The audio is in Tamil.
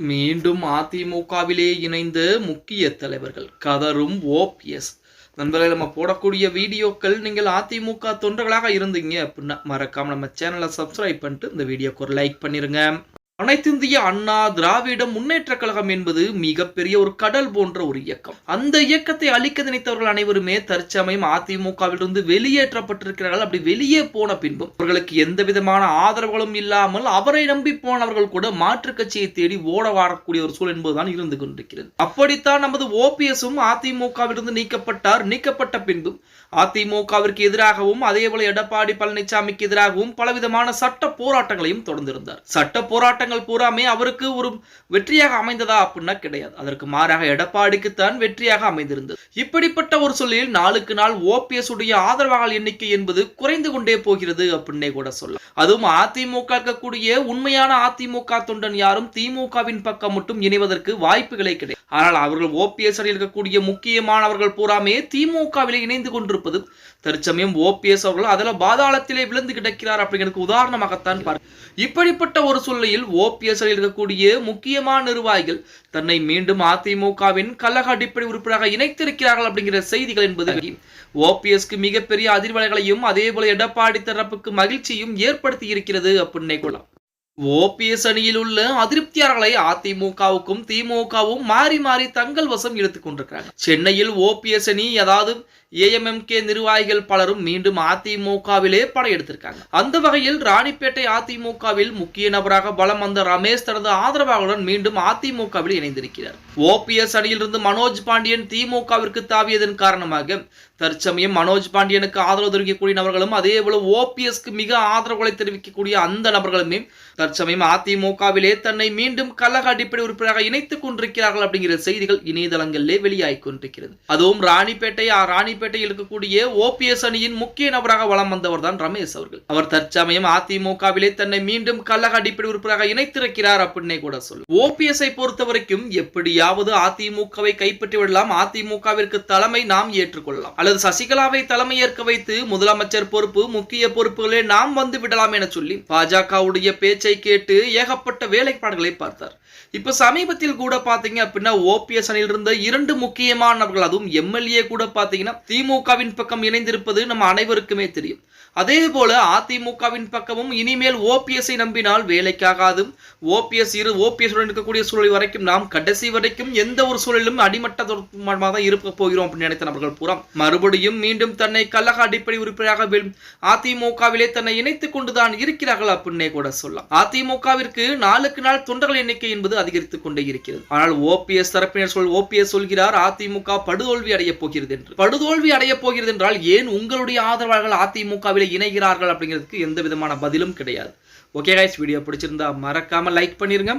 மீண்டும் அதிமுகவிலே இணைந்த முக்கிய தலைவர்கள் கதரும் ஓபிஎஸ். நண்பர்களே, நம்ம போடக்கூடிய வீடியோக்கள் நீங்கள் அதிமுக தொண்டர்களாக இருந்தீங்க அப்படின்னா மறக்காம நம்ம சேனலை சப்ஸ்கிரைப் பண்ணிட்டு இந்த வீடியோக்கு ஒரு லைக் பண்ணிருங்க. அனைத்திந்திய அண்ணா திராவிட முன்னேற்ற கழகம் என்பது மிகப்பெரிய ஒரு கடல் போன்ற ஒரு இயக்கம். அந்த இயக்கத்தை அழிக்க நினைத்தவர்கள் அனைவருமே தற்சமயம் அதிமுகவிலிருந்து வெளியேற்றப்பட்டிருக்கிறார்கள். அப்படி வெளியே போன பின்பும் அவர்களுக்கு எந்த விதமான ஆதரவுகளும் இல்லாமல் அவரை நம்பி போனவர்கள் கூட மாற்று கட்சியை தேடி ஓட வாழக்கூடிய ஒரு சூழல் என்பதுதான் இருந்து கொண்டிருக்கிறது. அப்படித்தான் நமது ஓபிஎஸும் அதிமுகவிலிருந்து நீக்கப்பட்ட பின்பும் அதிமுகவிற்கு எதிராகவும் அதேபோல எடப்பாடி பழனிசாமிக்கு எதிராகவும் பலவிதமான சட்ட போராட்டங்களையும் தொடர்ந்திருந்தார். சட்ட போராட்டங்கள் பூராமே அவருக்கு ஒரு வெற்றியாக அமைந்ததா அப்படின்னா கிடையாது. அதற்கு மாறாக எடப்பாடிக்குத்தான் வெற்றியாக அமைந்திருந்தது. இப்படிப்பட்ட ஒரு சொல்லில் நாளுக்கு நாள் ஓபிஎஸ் உடைய ஆதரவாளர் எண்ணிக்கை என்பது குறைந்து கொண்டே போகிறது அப்படின்னே கூட சொல்லலாம். அதுவும் அதிமுக இருக்கக்கூடிய உண்மையான அதிமுக தொண்டன் யாரும் திமுகவின் பக்கம் மட்டும் இணைவதற்கு வாய்ப்புகளே கிடையாது. ஆனால் அவர்கள் ஓபிஎஸ் அணியில் இருக்கக்கூடிய முக்கியமானவர்கள் பூராமே திமுகவில் இணைந்து கொண்டிருப்பது தற்சமயம் ஓபிஎஸ் அவர்கள் அதில் பாதாளத்திலே விழுந்து கிடக்கிறார் அப்படிங்கிறதுக்கு உதாரணமாகத்தான் பார்க்க. இப்படிப்பட்ட ஒரு சூழ்நிலையில் ஓபிஎஸ் இருக்கக்கூடிய முக்கியமான நிர்வாகிகள் தன்னை மீண்டும் அதிமுகவின் கழக அடிப்படை உறுப்பினராக இணைத்திருக்கிறார்கள் அப்படிங்கிற செய்திகள் என்பது ஓபிஎஸ்க்கு மிகப்பெரிய அதிர்வலைகளையும் அதே போல எடப்பாடி தரப்புக்கு மகிழ்ச்சியும் ஏற்படுத்தி இருக்கிறது அப்படின்னே கொள்ளலாம். ஓபிஎஸ் அணியில் உள்ள அதிருப்தியாளர்களை அதிமுகவுக்கும் திமுகவும் மாறி மாறி தங்கள் வசம் எடுத்துக் கொண்டிருக்கிறாங்க. சென்னையில் ஓபிஎஸ் அணி அதாவது ஏஎம்எம்கே நிர்வாகிகள் பலரும் மீண்டும் அதிமுகவிலே படையெடுத்திருக்காங்க. அந்த வகையில் ராணிப்பேட்டை அதிமுகவில் முக்கிய நபராக பலம் வந்த ரமேஷ் தனது ஆதரவாளருடன் மீண்டும் அதிமுகவில் இணைந்திருக்கிறார். ஓபிஎஸ் அணியிலிருந்து மனோஜ் பாண்டியன் திமுகவிற்கு தாவியதன் காரணமாக தற்சமயம் மனோஜ் பாண்டியனுக்கு ஆதரவு தெரிவிக்கக்கூடிய நபர்களும் அதே போல ஓபிஎஸ்க்கு மிக ஆதரவுகளை தெரிவிக்கக்கூடிய அந்த நபர்களுமே தற்சமயம் அதிமுகவிலே தன்னை மீண்டும் கழக அடிப்படை உறுப்பினராக இணைத்துக் கொண்டிருக்கிறார்கள் அப்படிங்கிற செய்திகள் இணையதளங்களிலே வெளியாகிக் கொண்டிருக்கிறது. அதுவும் ராணிப்பேட்டையில் இருக்கக்கூடிய ஓபிஎஸ் அணியின் முக்கிய நபராக வலம் வந்தவர் தான் ரமேஷ் அவர்கள். அவர் தற்சமயம் அதிமுகவிலே தன்னை மீண்டும் கழக அடிப்படை உறுப்பினராக இணைத்திருக்கிறார் அப்படின்னே கூட சொல்லு. ஓபிஎஸ்ஐ பொறுத்த வரைக்கும் எப்படியாவது அதிமுகவை கைப்பற்றி விடலாம், அதிமுகவிற்கு தலைமை நாம் ஏற்றுக்கொள்ளலாம், அல்லது சசிகலாவை தலைமை ஏற்க வைத்து முதலமைச்சர் பொறுப்பு முக்கிய பொறுப்புகளே நாம் வந்து விடலாம் என சொல்லி பாஜகவுடைய பேச்சை கேட்டு ஏகப்பட்ட வேலைப்பாடுகளை பார்த்தார். இப்ப சமீபத்தில் கூட பாத்தீங்க அப்படின்னா ஓபிஎஸ் அணியில் இருந்த 2 முக்கியமான நபர்கள் அதுவும் எம்எல்ஏ கூட பாத்தீங்கன்னா திமுகவின் பக்கம் இணைந்திருப்பது நம்ம அனைவருக்குமே தெரியும். அதே போல அதிமுகவின் பக்கமும் இனிமேல் ஓபிஎஸ்ஐ நம்பினால் வேலைக்காகாது, ஓபிஎஸ் இருக்கக்கூடிய சூழல் வரைக்கும் நாம் கடைசி வரைக்கும் எந்த ஒரு சூழலும் அடிமட்ட தான் இருக்க போகிறோம் அப்படின்னு நினைத்த நபர்கள் பூரா மறுபடியும் மீண்டும் தன்னை கழக அடிப்படை உறுப்பினராக அதிமுகவிலே தன்னை இணைத்துக் கொண்டுதான் இருக்கிறார்கள் அப்படின்னே கூட சொல்லலாம். அதிமுகவிற்கு நாளுக்கு நாள் தொண்டர்கள் எண்ணிக்கை என்பது அதிகரித்துக் கொண்டே இருக்கிறது. ஆனால் ஓபிஎஸ் தரப்பினர் ஓபிஎஸ் சொல்கிறார் அதிமுக படுதோல்வி அடைய போகிறது என்று. படுதோல்வி அடைய போகிறது என்றால் ஏன் உங்களுடைய ஆதரவாளர்கள் அதிமுகவில் இணைகிறார்கள் அப்படிங்கிறதுக்கு எந்த விதமான பதிலும் கிடையாது. ஓகே கைஸ், வீடியோ பிடிச்சிருந்தா மறக்காம லைக் பண்ணிருங்க.